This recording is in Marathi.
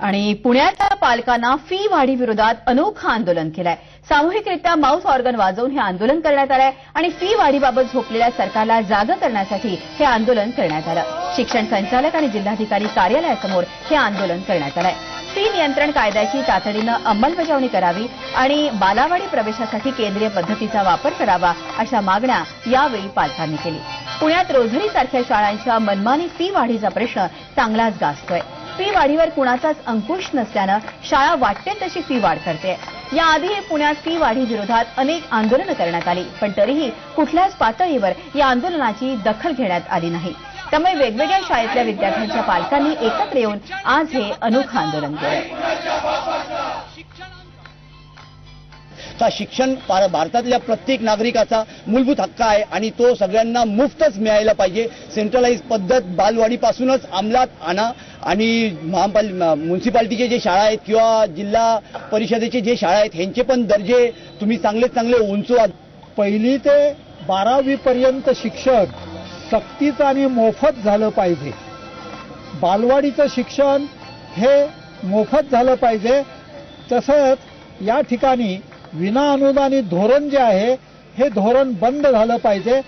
आणि पुण्याच्या पालकांना फी वाढी विरोधात अनोखं आंदोलन केलंय। सामूहिकरित्या माउथ ऑर्गन वाजवून हे आंदोलन करण्यात आलंय आणि फी वाढीबाबत झोपलेल्या सरकारला जागं करण्यासाठी हे आंदोलन करण्यात आलं। शिक्षण संचालक आणि जिल्हाधिकारी कार्यालयासमोर हे आंदोलन करण्यात आलंय। फी नियंत्रण कायद्याची तातडीनं अंमलबजावणी करावी आणि बालवाडी प्रवेशासाठी केंद्रीय पद्धतीचा वापर करावा अशा मागण्या यावेळी पालकांनी केली। पुण्यात रोझरीसारख्या शाळांच्या मनमानी फी वाढीचा प्रश्न चांगलाच गाजतोय। फी वाढीवर कुणाचाच अंकुश नसल्यानं शाळा वाटेल तशी फी वाढ करते। याआधी पुण्यात फी वाढी विरोधात अनेक आंदोलनं करण्यात आली, पण तरीही कुठल्याच पातळीवर या आंदोलनाची दखल घेण्यात आली नाही। त्यामुळे वेगवेगळ्या शाळेतल्या विद्यार्थ्यांच्या पालकांनी एकत्र येऊन आज हे अनोखं आंदोलन केलं। शिक्षण भारतातल्या प्रत्येक नागरिकाचा मूलभूत हक्क आहे आणि तो सगळ्यांना मुफ्तच मिळायला पाहिजे। सेंट्रलाइज पद्धत बालवाडीपासूनच अंमलात आणा आणि म्युन्सिपालिटीचे जे शाळा आहेत किंवा जिल्हा परिषदेचे जे शाळा आहेत ह्यांचे पण दर्जे तुम्ही चांगले उंचवा। पहिली ते 12वी पर्यंत शिक्षण सक्तीचं आणि मोफत झालं पाहिजे। बालवाडीचं शिक्षण हे मोफत झालं पाहिजे। तसंच या ठिकाणी विना अनुदानित धोरण जे आहे हे धोरण बंद झालं पाहिजे।